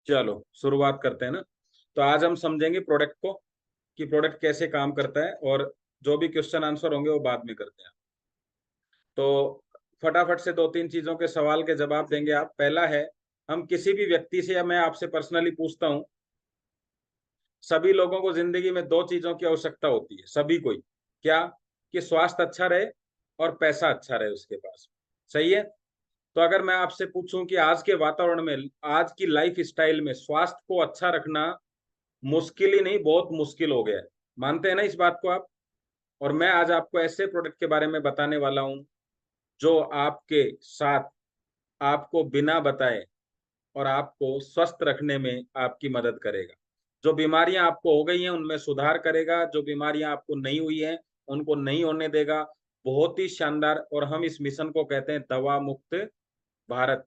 चलो शुरुआत करते हैं ना। तो आज हम समझेंगे प्रोडक्ट को, कि प्रोडक्ट कैसे काम करता है, और जो भी क्वेश्चन आंसर होंगे वो बाद में करते हैं। तो फटाफट से दो तीन चीजों के सवाल के जवाब देंगे आप। पहला है, हम किसी भी व्यक्ति से या मैं आपसे पर्सनली पूछता हूँ, सभी लोगों को जिंदगी में दो चीजों की आवश्यकता होती है, सभी को ही। क्या? कि स्वास्थ्य अच्छा रहे और पैसा अच्छा रहे उसके पास। सही है? तो अगर मैं आपसे पूछूं कि आज के वातावरण में, आज की लाइफ स्टाइल में स्वास्थ्य को अच्छा रखना मुश्किल ही नहीं, बहुत मुश्किल हो गया है। मानते हैं ना इस बात को आप? और मैं आज आपको ऐसे प्रोडक्ट के बारे में बताने वाला हूं जो आपके साथ, आपको बिना बताए और आपको स्वस्थ रखने में आपकी मदद करेगा। जो बीमारियां आपको हो गई हैं उनमें सुधार करेगा, जो बीमारियां आपको नहीं हुई हैं उनको नहीं होने देगा। बहुत ही शानदार। और हम इस मिशन को कहते हैं दवा मुक्त भारत।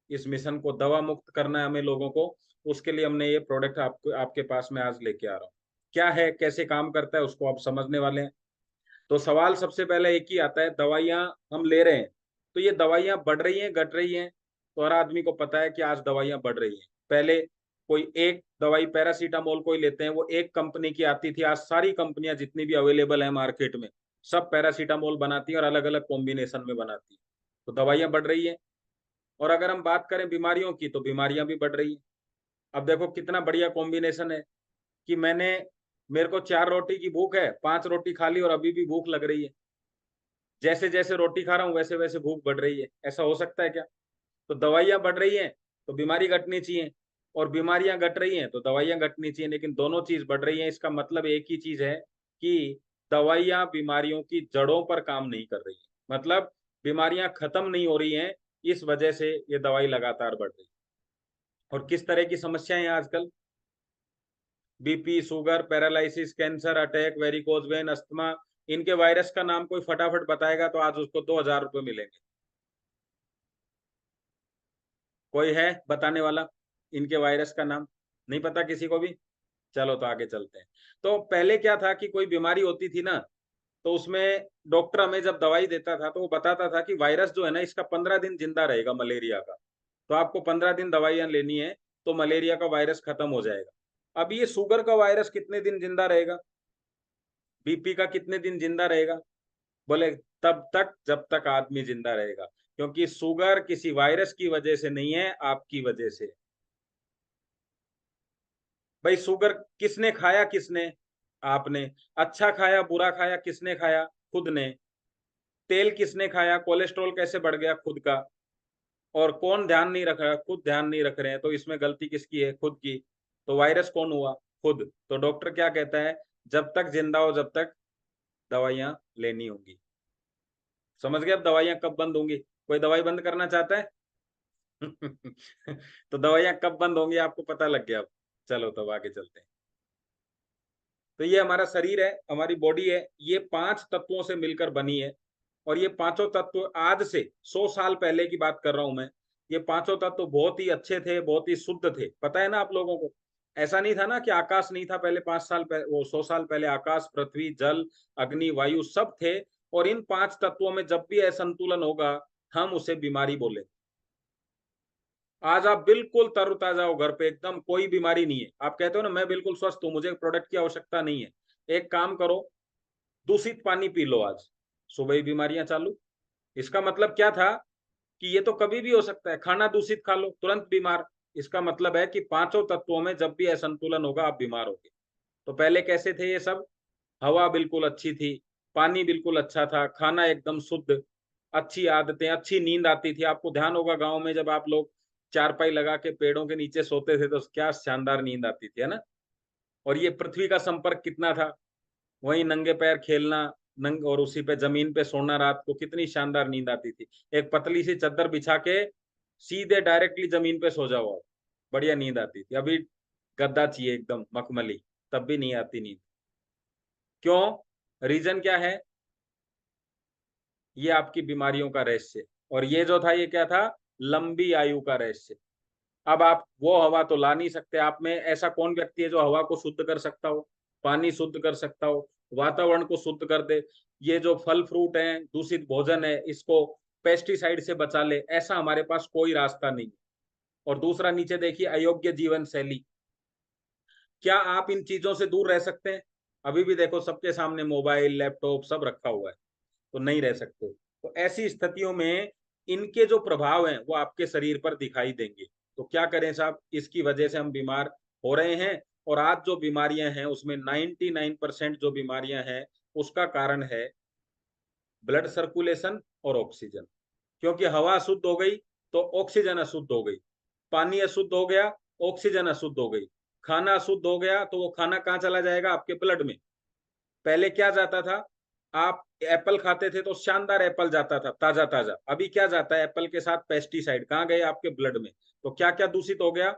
इस मिशन को दवा मुक्त करना है हमें लोगों को। उसके लिए हमने ये प्रोडक्ट आपको, आपके पास में आज लेके आ रहा हूँ। क्या है, कैसे काम करता है, उसको आप समझने वाले हैं। तो सवाल सबसे पहले एक ही आता है, दवाइयां हम ले रहे हैं, तो ये दवाइयां बढ़ रही हैं घट रही हैं? तो हर आदमी को पता है कि आज दवाइयां बढ़ रही हैं। पहले कोई एक दवाई पैरासीटामोल कोई लेते हैं, वो एक कंपनी की आती थी। आज सारी कंपनियां जितनी भी अवेलेबल है मार्केट में, सब पैरासीटामोल बनाती हैं और अलग अलग कॉम्बिनेशन में बनाती है। तो दवाइयां बढ़ रही है। और अगर हम बात करें बीमारियों की, तो बीमारियां भी बढ़ रही हैं। अब देखो कितना बढ़िया कॉम्बिनेशन है, कि मेरे को 4 रोटी की भूख है, 5 रोटी खा ली और अभी भी भूख लग रही है। जैसे जैसे रोटी खा रहा हूँ वैसे वैसे भूख बढ़ रही है। ऐसा हो सकता है क्या? तो दवाइयां बढ़ रही हैं तो बीमारी घटनी चाहिए, और बीमारियां घट रही हैं तो दवाइयां घटनी चाहिए, लेकिन दोनों चीज बढ़ रही हैं। इसका मतलब एक ही चीज है कि दवाइयां बीमारियों की जड़ों पर काम नहीं कर रही है। मतलब बीमारियां खत्म नहीं हो रही हैं, इस वजह से ये दवाई लगातार बढ़ रही है। और किस तरह की समस्याएं हैं आजकल? BP, sugar, paralysis, cancer, attack, varicose vein, asthma. इनके वायरस का नाम कोई फटाफट बताएगा तो आज उसको 2,000 रुपये मिलेंगे। कोई है बताने वाला इनके वायरस का नाम? नहीं पता किसी को भी? चलो तो आगे चलते हैं। तो पहले क्या था कि कोई बीमारी होती थी ना, तो उसमें डॉक्टर हमें जब दवाई देता था तो वो बताता था कि वायरस जो है ना, इसका 15 दिन जिंदा रहेगा, मलेरिया का। तो आपको 15 दिन दवाइयां लेनी है, तो मलेरिया का वायरस खत्म हो जाएगा। अब ये शुगर का वायरस कितने दिन जिंदा रहेगा? बीपी का कितने दिन जिंदा रहेगा? बोले तब तक जब तक आदमी जिंदा रहेगा, क्योंकि शुगर किसी वायरस की वजह से नहीं है, आपकी वजह से। भाई शुगर किसने खाया? किसने? आपने। अच्छा खाया बुरा खाया? किसने खाया? खुद ने। तेल किसने खाया? कोलेस्ट्रॉल कैसे बढ़ गया? खुद का। और कौन ध्यान नहीं रख रहा? खुद ध्यान नहीं रख रहे हैं, तो इसमें गलती किसकी है? खुद की। तो वायरस कौन हुआ? खुद। तो डॉक्टर क्या कहता है? जब तक जिंदा हो जब तक दवाइयां लेनी होंगी। समझ गए? अब दवाइयां कब बंद होंगी? कोई दवाई बंद करना चाहता है? तो दवाइयां कब बंद होंगी आपको पता लग गया अब। चलो तब आगे चलते हैं। तो ये हमारा शरीर है, हमारी बॉडी है, ये 5 तत्वों से मिलकर बनी है। और ये पांचों तत्व आज से 100 साल पहले की बात कर रहा हूं मैं। ये पांचों तत्व बहुत ही अच्छे थे, बहुत ही शुद्ध थे। पता है ना आप लोगों को? ऐसा नहीं था ना कि आकाश नहीं था पहले, 5 साल पहले, वो 100 साल पहले आकाश, पृथ्वी, जल, अग्नि, वायु सब थे। और इन 5 तत्वों में जब भी असंतुलन होगा, हम उसे बीमारी बोले। आज आप बिल्कुल तरोताजा हो, घर पे एकदम कोई बीमारी नहीं है, आप कहते हो ना मैं बिल्कुल स्वस्थ हूं, मुझे प्रोडक्ट की आवश्यकता नहीं है। एक काम करो, दूषित पानी पी लो आज, सुबह ही बीमारियां चालू। इसका मतलब क्या था? कि ये तो कभी भी हो सकता है। खाना दूषित खा लो, तुरंत बीमार। इसका मतलब है कि पांचों तत्वों में जब भी असंतुलन होगा आप बीमार होगे। तो पहले कैसे थे ये सब? हवा बिल्कुल अच्छी थी, पानी बिल्कुल अच्छा था, खाना एकदम शुद्ध, अच्छी आदतें, अच्छी नींद आती थी। आपको ध्यान होगा गांव में जब आप लोग चारपाई लगा के पेड़ों के नीचे सोते थे तो क्या शानदार नींद आती थी, है ना? और ये पृथ्वी का संपर्क कितना था, वहीं नंगे पैर खेलना, नंग और उसी पे जमीन पे सोना, रात को कितनी शानदार नींद आती थी। एक पतली सी चादर बिछा के सीधे डायरेक्टली जमीन पे सो जाओ, बढ़िया नींद आती थी। अभी गद्दा चाहिए एकदम मखमली, तब भी नहीं आती नींद। क्यों? रीजन क्या है? ये आपकी बीमारियों का रहस्य। और ये जो था ये क्या था? लंबी आयु का रहस्य। अब आप वो हवा तो ला नहीं सकते, आप में ऐसा कौन व्यक्ति है जो हवा को शुद्ध कर सकता हो, पानी शुद्ध कर सकता हो, वातावरण को शुद्ध कर दे? ये जो फल फ्रूट है, दूषित भोजन है, इसको पेस्टिसाइड से बचा ले, ऐसा हमारे पास कोई रास्ता नहीं। और दूसरा नीचे देखिए अयोग्य जीवन शैली। क्या आप इन चीजों से दूर रह सकते हैं? अभी भी देखो सबके सामने मोबाइल लैपटॉप सब रखा हुआ है, तो नहीं रह सकते। तो ऐसी स्थितियों में इनके जो प्रभाव हैं वो आपके शरीर पर दिखाई देंगे। तो क्या करें साहब, इसकी वजह से हम बीमार हो रहे हैं। और आज जो बीमारियां हैं उसमें 99% जो बीमारियां हैं उसका कारण है ब्लड सर्कुलेशन और ऑक्सीजन। क्योंकि हवा अशुद्ध हो गई तो ऑक्सीजन अशुद्ध हो गई, पानी अशुद्ध हो गया, ऑक्सीजन अशुद्ध हो गई, खाना अशुद्ध हो गया तो वो खाना कहाँ चला जाएगा? आपके ब्लड में। पहले क्या जाता था? आप एप्पल खाते थे तो शानदार एप्पल जाता था ताजा ताजा, अभी क्या जाता है एप्पल के साथ? पेस्टिसाइड। कहाँ गए? आपके ब्लड में। तो क्या क्या दूषित हो गया?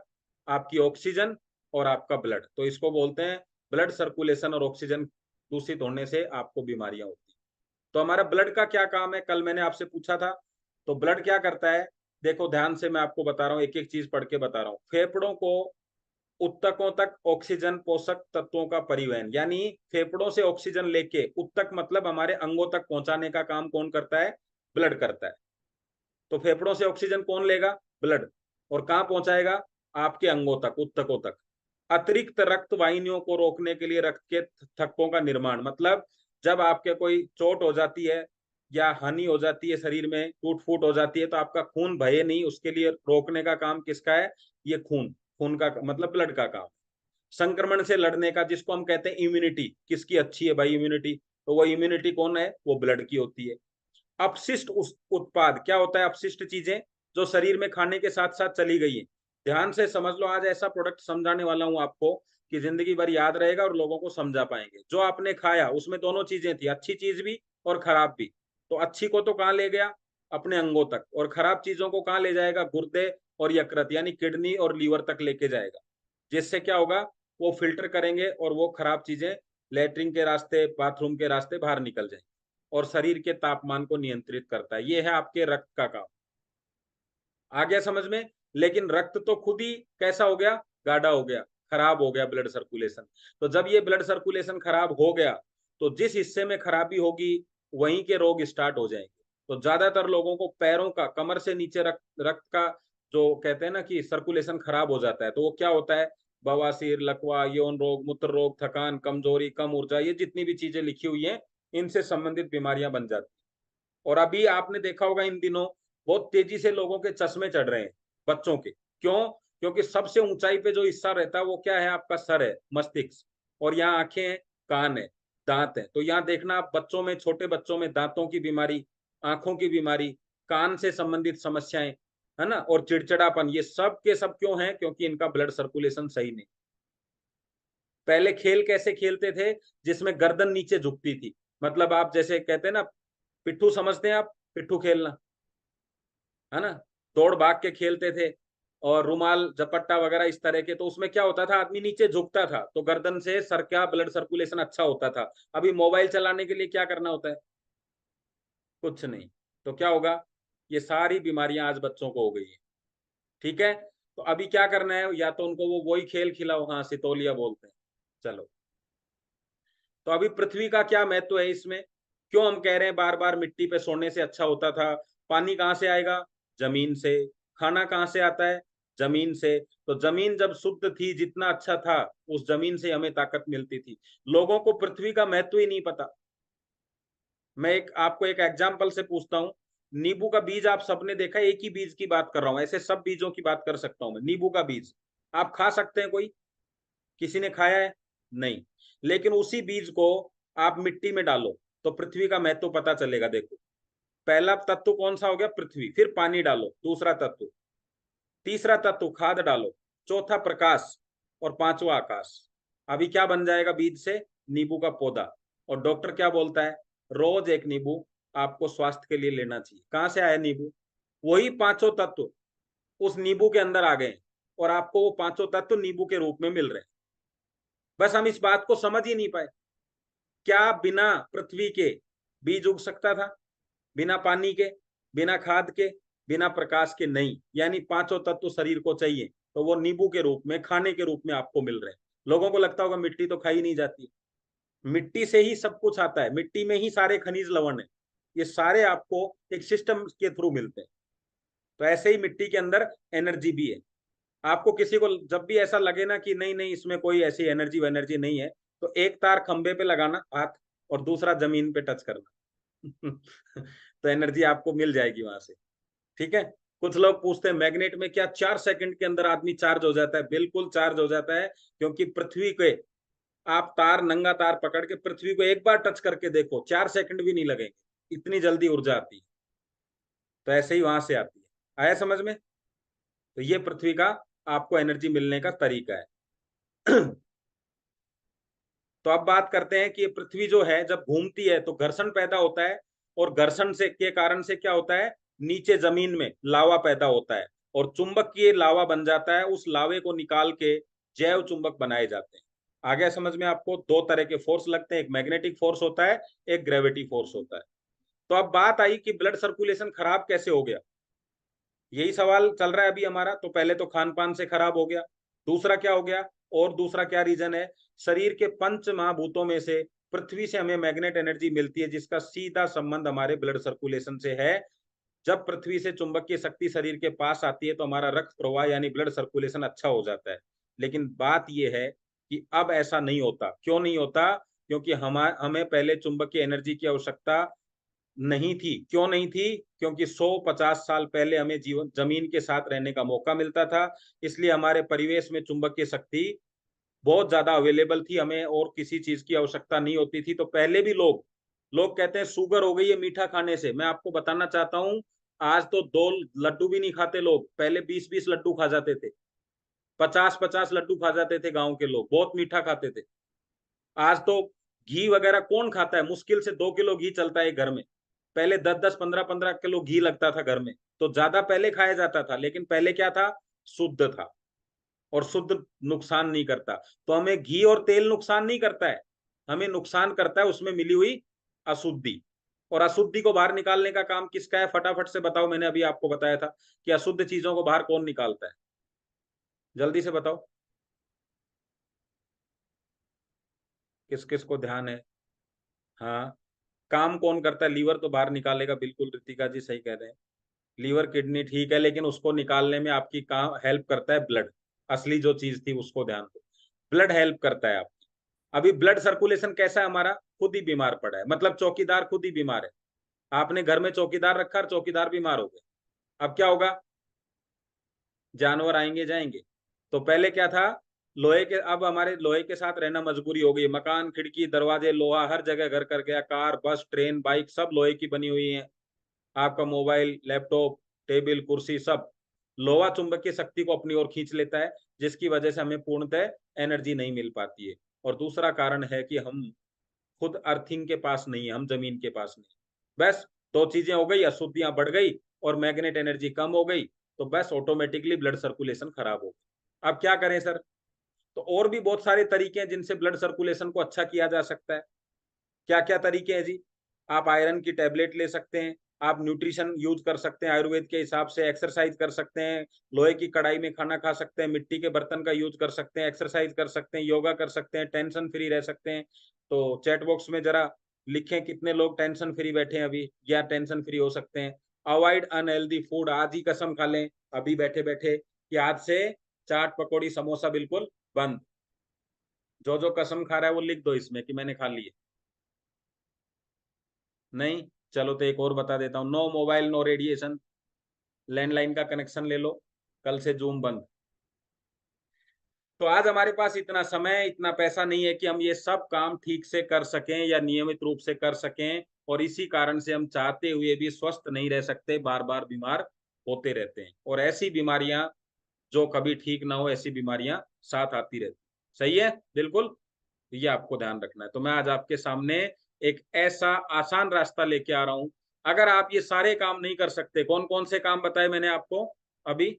आपकी ऑक्सीजन और आपका ब्लड। तो इसको बोलते हैं ब्लड सर्कुलेशन और ऑक्सीजन दूषित होने से आपको बीमारियां होती हैं। तो हमारा ब्लड का क्या काम है, कल मैंने आपसे पूछा था। तो ब्लड क्या करता है? देखो ध्यान से मैं आपको बता रहा हूँ, एक एक चीज पढ़ के बता रहा हूँ। फेफड़ों को उत्तकों तक ऑक्सीजन पोषक तत्वों का परिवहन, यानी फेफड़ों से ऑक्सीजन लेके उत्तक मतलब हमारे अंगों तक पहुंचाने का काम कौन करता है? ब्लड करता है। तो फेफड़ों से ऑक्सीजन कौन लेगा? ब्लड। और कहां पहुंचाएगा? आपके अंगों तक, उत्तकों तक। अतिरिक्त रक्त वाहिनियों को रोकने के लिए रक्त के थक्कों का निर्माण, मतलब जब आपके कोई चोट हो जाती है या हानि हो जाती है, शरीर में टूट फूट हो जाती है, तो आपका खून बहे नहीं, उसके लिए रोकने का काम किसका है? ये खून। खून का मतलब ब्लड का काम। संक्रमण से लड़ने का, जिसको हम कहते हैं इम्यूनिटी, किसकी अच्छी है भाई इम्यूनिटी? तो वो इम्यूनिटी कौन है? वो ब्लड की होती है। अपशिष्ट उत्पाद क्या होता है? अपशिष्ट चीजें जो शरीर में खाने के साथ साथ चली गई है। ध्यान से समझ लो, आज ऐसा प्रोडक्ट समझाने वाला हूं आपको कि जिंदगी भर याद रहेगा और लोगों को समझा पाएंगे। जो आपने खाया उसमें दोनों चीजें थी, अच्छी चीज भी और खराब भी। तो अच्छी को तो कहाँ ले गया? अपने अंगों तक। और खराब चीजों को कहाँ ले जाएगा? गुर्दे और यकृत यानी किडनी और लीवर तक लेके जाएगा। जिससे क्या होगा? वो फिल्टर करेंगे और वो खराब चीजें लेटरिन के रास्ते, बाथरूम के रास्ते बाहर निकल जाएंगी। और शरीर के तापमान को नियंत्रित करता है। ये है आपके रक्त का काम। आ गया समझ में? लेकिन रक्त तो खुद ही कैसा हो गया? गाढ़ा हो गया, खराब हो गया ब्लड सर्कुलेशन। तो जब ये ब्लड सर्कुलेशन खराब हो गया तो जिस हिस्से में खराबी होगी वहीं के रोग स्टार्ट हो जाएंगे। तो ज्यादातर लोगों को पैरों का, कमर से नीचे रक्त का जो कहते हैं ना कि सर्कुलेशन खराब हो जाता है, तो वो क्या होता है? बवासीर, लकवा, यौन रोग, मूत्र रोग, थकान, कमजोरी, कम ऊर्जा, ये जितनी भी चीजें लिखी हुई हैं इनसे संबंधित बीमारियां बन जाती हैं। और अभी आपने देखा होगा इन दिनों बहुत तेजी से लोगों के चश्मे चढ़ रहे हैं, बच्चों के। क्यों? क्योंकि सबसे ऊंचाई पे जो हिस्सा रहता है वो क्या है? आपका सर है, मस्तिष्क। और यहाँ आंखें हैं, कान है, दांत है। तो यहाँ देखना आप बच्चों में, छोटे बच्चों में दांतों की बीमारी, आंखों की बीमारी, कान से संबंधित समस्याएं, है ना, और चिड़चिड़ापन, ये सब के सब क्यों है? क्योंकि इनका ब्लड सर्कुलेशन सही नहीं। पहले खेल कैसे खेलते थे? जिसमें गर्दन नीचे झुकती थी, मतलब आप जैसे कहते हैं ना, पिट्ठू समझते हैं आप? पिट्ठू खेलना, है ना, दौड़ भाग के खेलते थे। और रुमाल झपट्टा वगैरह इस तरह के। तो उसमें क्या होता था? आदमी नीचे झुकता था तो गर्दन से सर का ब्लड सर्कुलेशन अच्छा होता था। अभी मोबाइल चलाने के लिए क्या करना होता है? कुछ नहीं। तो क्या होगा? ये सारी बीमारियां आज बच्चों को हो गई है। ठीक है। तो अभी क्या करना है? या तो उनको वो वही खेल खिलाओ, हाँ सितोलिया बोलते हैं। चलो, तो अभी पृथ्वी का क्या महत्व है इसमें? क्यों हम कह रहे हैं बार बार मिट्टी पे सोने से अच्छा होता था? पानी कहाँ से आएगा? जमीन से। खाना कहाँ से आता है? जमीन से। तो जमीन जब शुद्ध थी, जितना अच्छा था, उस जमीन से हमें ताकत मिलती थी। लोगों को पृथ्वी का महत्व ही नहीं पता। मैं आपको एक एग्जाम्पल से पूछता हूँ। नींबू का बीज आप सबने देखा, एक ही बीज की बात कर रहा हूँ, ऐसे सब बीजों की बात कर सकता हूँ मैं। नींबू का बीज आप खा सकते हैं? कोई किसी ने खाया है? नहीं। लेकिन उसी बीज को आप मिट्टी में डालो तो पृथ्वी का महत्व पता चलेगा। देखो, पहला तत्व कौन सा हो गया? पृथ्वी। फिर पानी डालो, दूसरा तत्व। तीसरा तत्व खाद डालो। चौथा प्रकाश। और पांचवा आकाश। अभी क्या बन जाएगा बीज से? नींबू का पौधा। और डॉक्टर क्या बोलता है? रोज एक नींबू आपको स्वास्थ्य के लिए लेना चाहिए। कहां से आया नींबू? वही पांचों तत्व उस नींबू के अंदर आ गए और आपको वो पांचों तत्व नींबू के रूप में मिल रहे हैं। बस हम इस बात को समझ ही नहीं पाए। क्या बिना पृथ्वी के बीज उग सकता था? बिना पानी के, बिना खाद के, बिना प्रकाश के? नहीं। यानी पांचों तत्व शरीर को चाहिए, तो वो नींबू के रूप में, खाने के रूप में आपको मिल रहे हैं। लोगों को लगता होगा मिट्टी तो खाई नहीं जाती। मिट्टी से ही सब कुछ आता है, मिट्टी में ही सारे खनिज लवण है। ये सारे आपको एक सिस्टम के थ्रू मिलते हैं। तो ऐसे ही मिट्टी के अंदर एनर्जी भी है। आपको किसी को जब भी ऐसा लगे ना कि नहीं नहीं इसमें कोई ऐसी एनर्जी वनर्जी नहीं है, तो एक तार खंबे पे लगाना हाथ, और दूसरा जमीन पे टच करना तो एनर्जी आपको मिल जाएगी वहां से। ठीक है। कुछ लोग पूछते हैं मैग्नेट में क्या 4 सेकंड के अंदर आदमी चार्ज हो जाता है? बिल्कुल चार्ज हो जाता है, क्योंकि पृथ्वी के आप तार, नंगा तार पकड़ के पृथ्वी को एक बार टच करके देखो, 4 सेकंड भी नहीं लगेंगे, इतनी जल्दी ऊर्जा आती है। तो ऐसे ही वहां से आती है। आया समझ में? तो ये पृथ्वी का आपको एनर्जी मिलने का तरीका है। तो अब बात करते हैं कि पृथ्वी जो है जब घूमती है तो घर्षण पैदा होता है, और घर्षण से के कारण से क्या होता है, नीचे जमीन में लावा पैदा होता है, और चुंबकीय लावा बन जाता है। उस लावे को निकाल के जैव चुंबक बनाए जाते हैं। आ गया समझ में आपको? दो तरह के फोर्स लगते हैं, एक मैग्नेटिक फोर्स होता है, एक ग्रेविटी फोर्स होता है। तो अब बात आई कि ब्लड सर्कुलेशन खराब कैसे हो गया, यही सवाल चल रहा है अभी हमारा। तो पहले तो खान पान से खराब हो गया, दूसरा क्या हो गया, और दूसरा क्या रीजन है? शरीर के पंच महाभूतों में से पृथ्वी से हमें मैग्नेट एनर्जी मिलती है, जिसका सीधा संबंध हमारे ब्लड सर्कुलेशन से है। जब पृथ्वी से चुंबकीय शक्ति शरीर के पास आती है तो हमारा रक्त प्रवाह यानी ब्लड सर्कुलेशन अच्छा हो जाता है। लेकिन बात यह है कि अब ऐसा नहीं होता। क्यों नहीं होता? क्योंकि हमें पहले चुंबकीय एनर्जी की आवश्यकता नहीं थी। क्यों नहीं थी? क्योंकि 150 साल पहले हमें जीवन जमीन के साथ रहने का मौका मिलता था, इसलिए हमारे परिवेश में चुंबकीय शक्ति बहुत ज्यादा अवेलेबल थी, हमें और किसी चीज की आवश्यकता नहीं होती थी। तो पहले भी लोग लोग कहते हैं शुगर हो गई है मीठा खाने से। मैं आपको बताना चाहता हूं, आज तो 2 लड्डू भी नहीं खाते लोग, पहले 20-20 लड्डू खा जाते थे, 50-50 लड्डू खा जाते थे। गांव के लोग बहुत मीठा खाते थे। आज तो घी वगैरह कौन खाता है? मुश्किल से 2 किलो घी चलता है घर में। पहले 10-10 15-15 किलो घी लगता था घर में। तो ज्यादा पहले खाया जाता था, लेकिन पहले क्या था, शुद्ध था, और शुद्ध नुकसान नहीं करता। तो हमें घी और तेल नुकसान नहीं करता है, हमें नुकसान करता है उसमें मिली हुई अशुद्धि। और अशुद्धि को बाहर निकालने का काम किसका है? फटाफट से बताओ। मैंने अभी आपको बताया था कि अशुद्ध चीजों को बाहर कौन निकालता है, जल्दी से बताओ। किस किस को ध्यान है? हाँ, काम कौन करता है? लीवर तो बाहर निकालेगा, बिल्कुल रितिका जी सही कह रहे हैं। लीवर किडनी ठीक है, लेकिन उसको निकालने में आपकी काम हेल्प करता है ब्लड। असली जो चीज थी उसको ध्यान दो, ब्लड हेल्प करता है आपकी। अभी ब्लड सर्कुलेशन कैसा है हमारा? खुद ही बीमार पड़ा है, मतलब चौकीदार खुद ही बीमार है। आपने घर में चौकीदार रखा और चौकीदार बीमार हो गए, अब क्या होगा? जानवर आएंगे जाएंगे। तो पहले क्या था, लोहे के, अब हमारे लोहे के साथ रहना मजबूरी हो गई। मकान, खिड़की, दरवाजे, लोहा हर जगह घर कर गया। कार, बस, ट्रेन, बाइक सब लोहे की बनी हुई है। आपका मोबाइल, लैपटॉप, टेबल, कुर्सी सब लोहा चुंबकीय शक्ति को अपनी ओर खींच लेता है, जिसकी वजह से हमें पूर्णतः एनर्जी नहीं मिल पाती है। और दूसरा कारण है कि हम खुद अर्थिंग के पास नहीं है, हम जमीन के पास नहीं। बस दो चीजें हो गई, अशुद्धियां बढ़ गई और मैग्नेट एनर्जी कम हो गई, तो बस ऑटोमेटिकली ब्लड सर्कुलेशन खराब हो गई। अब क्या करें सर? तो और भी बहुत सारे तरीके हैं जिनसे ब्लड सर्कुलेशन को अच्छा किया जा सकता है। क्या क्या तरीके हैं जी? आप आयरन की टेबलेट ले सकते हैं, आप न्यूट्रिशन यूज कर सकते हैं आयुर्वेद के हिसाब से, एक्सरसाइज कर सकते हैं, लोहे की कढ़ाई में खाना खा सकते हैं, मिट्टी के बर्तन का यूज कर सकते हैं, एक्सरसाइज कर सकते हैं, योगा कर सकते हैं, टेंशन फ्री रह सकते हैं। तो चैट बॉक्स में जरा लिखें कितने लोग टेंशन फ्री बैठे हैं अभी, या टेंशन फ्री हो सकते हैं। अवॉइड अनहेल्दी फूड, आज ही कसम खा लें अभी बैठे बैठे कि आज से चाट पकौड़ी समोसा बिल्कुल बंद। जो जो कसम खा रहा है वो लिख दो इसमें कि मैंने खा ली है। नहीं? चलो तो एक और बता देता हूँ, no mobile no radiation, landline का कनेक्शन ले लो, कल से जूम बंद। तो आज हमारे पास इतना समय, इतना पैसा नहीं है कि हम ये सब काम ठीक से कर सकें या नियमित रूप से कर सकें, और इसी कारण से हम चाहते हुए भी स्वस्थ नहीं रह सकते, बार बार बीमार होते रहते हैं। और ऐसी बीमारियां जो कभी ठीक ना हो, ऐसी बीमारियां साथ आती रहती। सही है? बिल्कुल। ये आपको ध्यान रखना है। तो मैं आज आपके सामने एक ऐसा आसान रास्ता लेके आ रहा हूं। अगर आप ये सारे काम नहीं कर सकते, कौन कौन से काम बताए मैंने आपको अभी?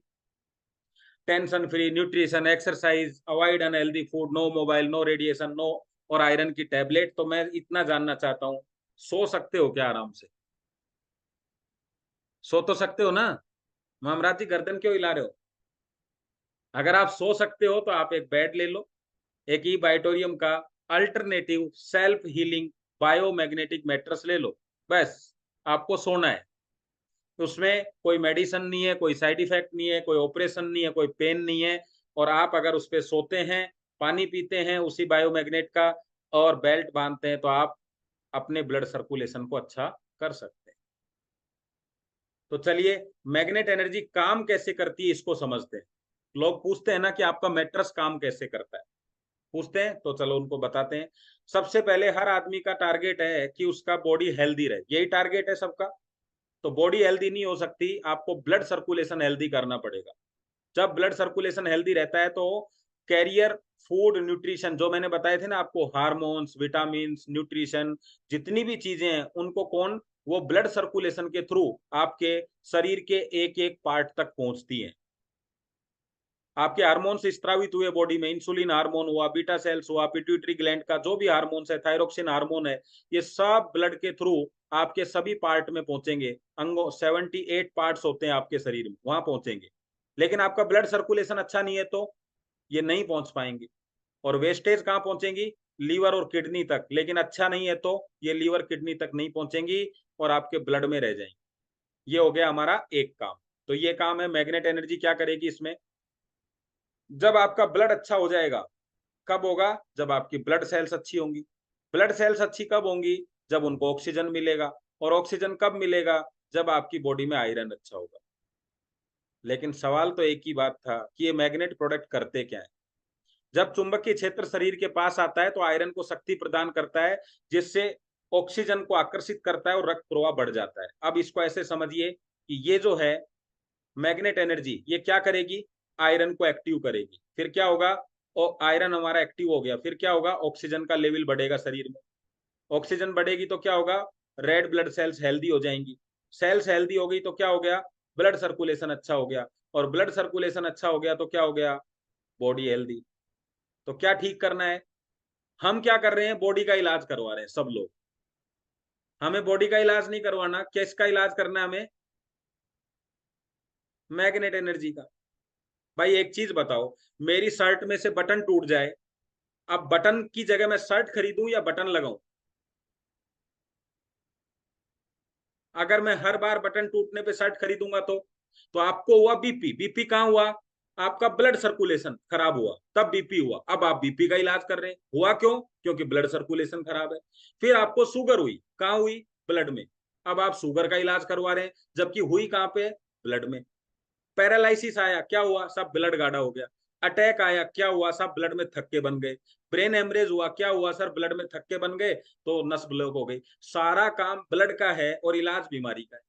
Tension free, nutrition, exercise, avoid unhealthy food, no mobile, no radiation, no, और आयरन की टैबलेट। तो मैं इतना जानना चाहता हूँ, सो सकते हो क्या आराम से? सो तो सकते हो ना? मामराज जी गर्दन क्यों हिला रहे हो? अगर आप सो सकते हो तो आप एक बेड ले लो, एक ई बाइटोरियम का alternative self healing biomagnetic mattress ले लो। बस आपको सोना है। उसमें कोई मेडिसिन नहीं है, कोई साइड इफेक्ट नहीं है, कोई ऑपरेशन नहीं है, कोई पेन नहीं है। और आप अगर उस पे सोते हैं, पानी पीते हैं उसी बायोमैग्नेट का और बेल्ट बांधते हैं, तो आप अपने ब्लड सर्कुलेशन को अच्छा कर सकते हैं। तो चलिए, मैग्नेट एनर्जी काम कैसे करती है इसको समझते हैं। लोग पूछते हैं ना कि आपका मैट्रेस काम कैसे करता है, पूछते हैं, तो चलो उनको बताते हैं। सबसे पहले हर आदमी का टारगेट है कि उसका बॉडी हेल्दी रहे, यही टारगेट है सबका। तो बॉडी हेल्दी नहीं हो सकती, आपको ब्लड सर्कुलेशन हेल्दी करना पड़ेगा। जब ब्लड सर्कुलेशन हेल्दी रहता है तो कैरियर फूड न्यूट्रिशन जो मैंने बताए थे ना आपको, हार्मोन्स, विटामिन, न्यूट्रिशन, जितनी भी चीजें हैं उनको कौन, वो ब्लड सर्कुलेशन के थ्रू आपके शरीर के एक एक पार्ट तक पहुंचती हैं। आपके हार्मोन्स स्त्रावित हुए बॉडी में, इंसुलिन हार्मोन हुआ, बीटा सेल्स हुआ, पिट्यूटरी ग्लैंड का जो भी हार्मोन्स है, थायरोक्सिन हार्मोन है, ये सब ब्लड के थ्रू आपके सभी पार्ट में पहुंचेंगे। अंगों 78 पार्ट्स होते हैं आपके शरीर में, वहां पहुंचेंगे। लेकिन आपका ब्लड सर्कुलेशन अच्छा नहीं है तो ये नहीं पहुंच पाएंगे। और वेस्टेज कहाँ पहुंचेंगी, लीवर और किडनी तक। लेकिन अच्छा नहीं है तो ये लीवर किडनी तक नहीं पहुंचेंगी और आपके ब्लड में रह जाएंगी। ये हो गया हमारा एक काम। तो ये काम है, मैग्नेट एनर्जी क्या करेगी इसमें, जब आपका ब्लड अच्छा हो जाएगा, कब होगा, जब आपकी ब्लड सेल्स अच्छी होंगी। ब्लड सेल्स अच्छी कब होंगी, जब उनको ऑक्सीजन मिलेगा। और ऑक्सीजन कब मिलेगा, जब आपकी बॉडी में आयरन अच्छा होगा। लेकिन सवाल तो एक ही बात था कि ये मैग्नेट प्रोडक्ट करते क्या है। जब चुंबकीय क्षेत्र शरीर के पास आता है तो आयरन को शक्ति प्रदान करता है, जिससे ऑक्सीजन को आकर्षित करता है और रक्त प्रवाह बढ़ जाता है। अब इसको ऐसे समझिए कि ये जो है मैग्नेट एनर्जी, ये क्या करेगी, आयरन को एक्टिव करेगी। फिर क्या होगा, और आयरन हमारा एक्टिव हो गया, फिर क्या होगा, ऑक्सीजन का लेवल बढ़ेगा शरीर में। ऑक्सीजन बढ़ेगी तो क्या होगा, रेड ब्लड सेल्स हेल्दी हो जाएंगी। सेल्स हेल्दी हो गई तो क्या हो गया, ब्लड सर्कुलेशन अच्छा हो गया। और ब्लड सर्कुलेशन अच्छा हो गया तो क्या हो गया, बॉडी हेल्दी। तो क्या ठीक करना है, हम क्या कर रहे हैं, बॉडी का इलाज करवा रहे हैं सब लोग। हमें बॉडी का इलाज नहीं करवाना, किसका इलाज करना है हमें, मैग्नेट एनर्जी का। भाई एक चीज बताओ, मेरी शर्ट में से बटन टूट जाए, अब बटन की जगह मैं शर्ट खरीदूं या बटन लगाऊं। अगर मैं हर बार बटन टूटने पे शर्ट खरीदूंगा तो आपको हुआ बीपी। बीपी कहाँ हुआ, आपका ब्लड सर्कुलेशन खराब हुआ, तब बीपी हुआ। अब आप बीपी का इलाज कर रहे हैं, हुआ क्यों, क्योंकि ब्लड सर्कुलेशन खराब है। फिर आपको शुगर हुई, कहाँ हुई, ब्लड में। अब आप शुगर का इलाज करवा रहे हैं, जबकि हुई कहाँ पे, ब्लड में। पैरालिसिस आया, क्या हुआ, सब ब्लड गाढ़ा हो गया। अटैक आया, क्या हुआ, सब ब्लड में थक्के बन गए। ब्रेन हेमरेज हुआ, क्या हुआ सर, ब्लड में थक्के बन गए तो नस ब्लॉक हो गई। सारा काम ब्लड का है और इलाज बीमारी का है।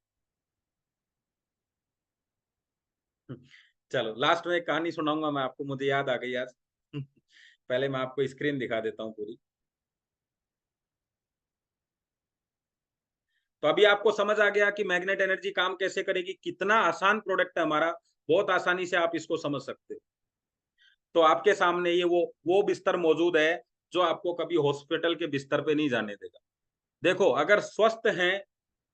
चलो लास्ट में एक कहानी सुनाऊंगा मैं आपको, मुझे याद आ गई आज। पहले मैं आपको स्क्रीन दिखा देता हूँ पूरी। तो अभी आपको समझ आ गया कि मैग्नेट एनर्जी काम कैसे करेगी, कितना आसान प्रोडक्ट है हमारा, बहुत आसानी से आप इसको समझ सकते हो। तो आपके सामने ये वो बिस्तर मौजूद है जो आपको कभी हॉस्पिटल के बिस्तर पे नहीं जाने देगा। देखो, अगर स्वस्थ हैं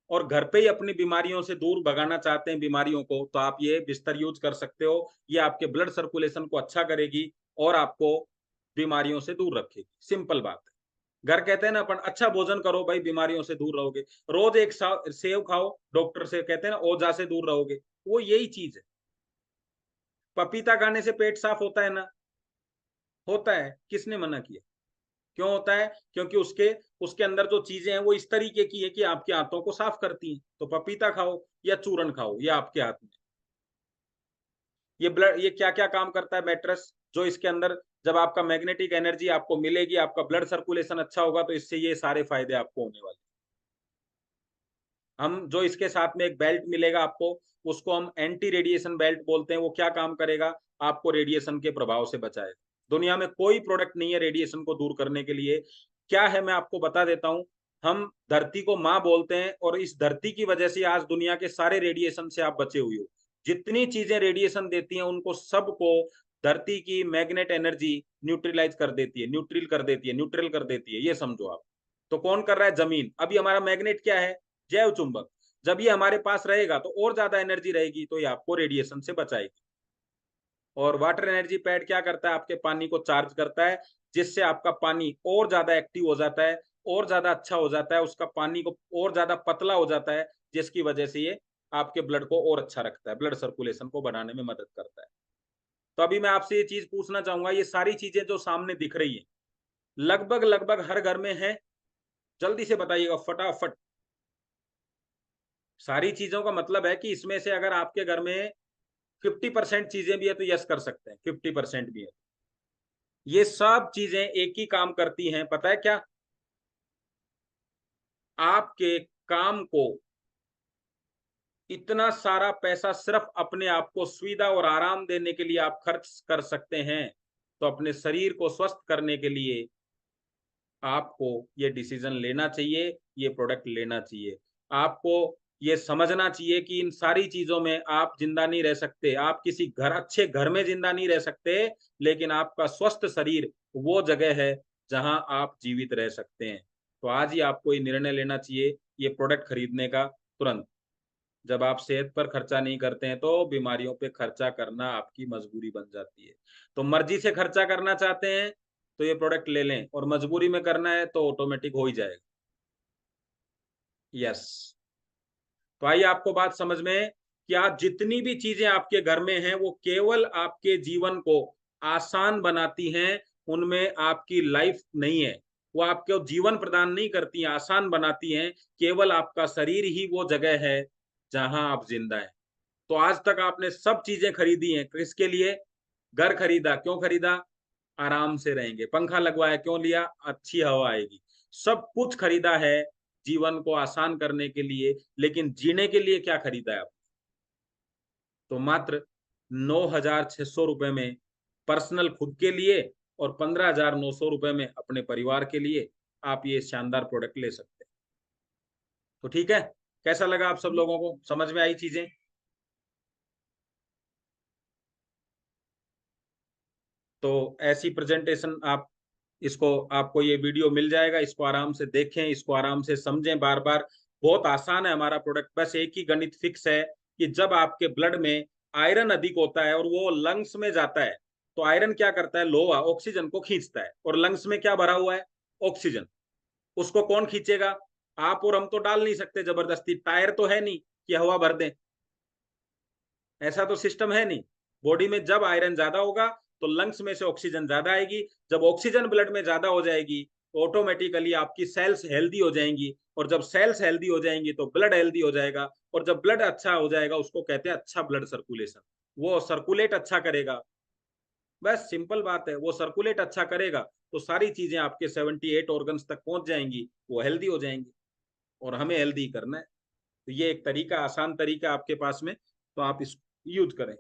और घर पे ही अपनी बीमारियों से दूर भगाना चाहते हैं बीमारियों को, तो आप ये बिस्तर यूज कर सकते हो। ये आपके ब्लड सर्कुलेशन को अच्छा करेगी और आपको बीमारियों से दूर रखेगी। सिंपल बात है। घर कहते हैं ना अपन, अच्छा भोजन करो भाई बीमारियों से दूर रहोगे। रोज एक सेव खाओ, डॉक्टर से कहते हैं ना ओझा से दूर रहोगे, वो यही चीज है। पपीता खाने से पेट साफ होता है ना, होता है, किसने मना किया। क्यों होता है, क्योंकि उसके उसके अंदर जो चीजें हैं वो इस तरीके की है कि आपके आंतों को साफ करती हैं। तो पपीता खाओ या चूरन खाओ, ये आपके हाथ में। ये ब्लड, ये क्या क्या काम करता है मैट्रेस, जो इसके अंदर, जब आपका मैग्नेटिक एनर्जी आपको मिलेगी, आपका ब्लड सर्कुलेशन अच्छा होगा, तो इससे ये सारे फायदे आपको होने वाले। हम जो इसके साथ में एक बेल्ट मिलेगा आपको, उसको हम एंटी रेडिएशन बेल्ट बोलते हैं। वो क्या काम करेगा, आपको रेडिएशन के प्रभाव से बचाएगा। दुनिया में कोई प्रोडक्ट नहीं है रेडिएशन को दूर करने के लिए। क्या है मैं आपको बता देता हूं। हम धरती को माँ बोलते हैं और इस धरती की वजह से आज दुनिया के सारे रेडिएशन से आप बचे हुए हो। जितनी चीजें रेडिएशन देती हैं उनको सबको धरती की मैग्नेट एनर्जी न्यूट्रलाइज कर देती है, न्यूट्रल कर देती है, न्यूट्रल कर देती है, ये समझो आप। तो कौन कर रहा है, जमीन। अभी हमारा मैग्नेट क्या है, जैव चुंबक। जब ये हमारे पास रहेगा तो और ज्यादा एनर्जी रहेगी, तो ये आपको रेडिएशन से बचाएगी। और वाटर एनर्जी पैड क्या करता है, आपके पानी को चार्ज करता है, जिससे आपका पानी और ज्यादा एक्टिव हो जाता है, और ज्यादा अच्छा हो जाता है, उसका पानी को और ज्यादा पतला हो जाता है, जिसकी वजह से ये आपके ब्लड को और अच्छा रखता है, ब्लड सर्कुलेशन को बढ़ाने में मदद करता है। तो अभी मैं आपसे ये चीज पूछना चाहूंगा, ये सारी चीजें जो सामने दिख रही है लगभग लगभग हर घर में है, जल्दी से बताइएगा फटाफट। सारी चीजों का मतलब है कि इसमें से अगर आपके घर में 50% चीजें भी है तो यस कर सकते हैं, 50% भी है। ये सब चीजें एक ही काम करती हैं, पता है क्या? आपके काम को इतना सारा पैसा सिर्फ अपने आप को सुविधा और आराम देने के लिए आप खर्च कर सकते हैं, तो अपने शरीर को स्वस्थ करने के लिए आपको ये डिसीजन लेना चाहिए, ये प्रोडक्ट लेना चाहिए। आपको ये समझना चाहिए कि इन सारी चीज़ों में आप ज़िंदा नहीं रह सकते। आप किसी अच्छे घर में ज़िंदा नहीं रह सकते, लेकिन आपका स्वस्थ शरीर वो जगह है जहाँ आप जीवित रह सकते हैं। तो आज ही आपको ये निर्णय लेना चाहिए, ये प्रोडक्ट खरीदने का तुरंत। जब आप सेहत पर खर्चा नहीं करते हैं, तो बीमारियों पे खर्चा करना आपकी मजबूरी बन जाती है। तो मर्ज़ी से खर्चा करना चाहते हैं, तो ये प्रोडक्ट ले लें, और मजबूरी में करना है तो ऑटोमेटिक हो ही जाएगा। यस। तो आइए आपको बात समझ में कि आज जितनी भी चीजें आपके घर में हैं वो केवल आपके जीवन को आसान बनाती हैं, उनमें आपकी लाइफ नहीं है। वो आपको जीवन प्रदान नहीं करती हैं, आसान बनाती हैं। केवल आपका शरीर ही वो जगह है जहां आप जिंदा हैं। तो आज तक आपने सब चीजें खरीदी हैं, किसके लिए? घर खरीदा, क्यों खरीदा? आराम से रहेंगे। पंखा लगवाया, क्यों लिया? अच्छी हवा आएगी। सब कुछ खरीदा है जीवन को आसान करने के लिए, लेकिन जीने के लिए क्या खरीदा है आप? तो मात्र 9,600 रुपए में पर्सनल खुद के लिए और 15,900 रुपए में अपने परिवार के लिए आप ये शानदार प्रोडक्ट ले सकते हैं। तो ठीक है, कैसा लगा आप सब लोगों को? समझ में आई चीजें? तो ऐसी प्रेजेंटेशन आप इसको, आपको ये वीडियो मिल जाएगा, इसको आराम से देखें, इसको आराम से समझें बार बार। बहुत आसान है हमारा प्रोडक्ट, बस एक ही गणित फिक्स है कि जब आपके ब्लड में आयरन अधिक होता है और वो लंग्स में जाता है, तो आयरन क्या करता है? लोहा ऑक्सीजन को खींचता है, और लंग्स में क्या भरा हुआ है? ऑक्सीजन। उसको कौन खींचेगा? आप और हम तो डाल नहीं सकते जबरदस्ती, टायर तो है नहीं कि हवा भर दें, ऐसा तो सिस्टम है नहीं। बॉडी में जब आयरन ज्यादा होगा तो लंग्स में से ऑक्सीजन ज्यादा आएगी। जब ऑक्सीजन ब्लड में ज्यादा हो जाएगी तो ऑटोमेटिकली आपकी सेल्स हेल्दी हो जाएंगी, और जब सेल्स हेल्दी हो जाएंगी तो ब्लड हेल्दी हो जाएगा, और जब ब्लड अच्छा हो जाएगा उसको कहते हैं अच्छा ब्लड सर्कुलेशन। वो सर्कुलेट अच्छा करेगा। बस सिंपल बात है, वो सर्कुलेट अच्छा करेगा तो सारी चीजें आपके 78 ऑर्गन्स तक पहुंच जाएंगी, वो हेल्दी हो जाएंगी, और हमें हेल्दी करना है। तो ये एक तरीका, आसान तरीका आपके पास में, तो आप इसको यूज करें।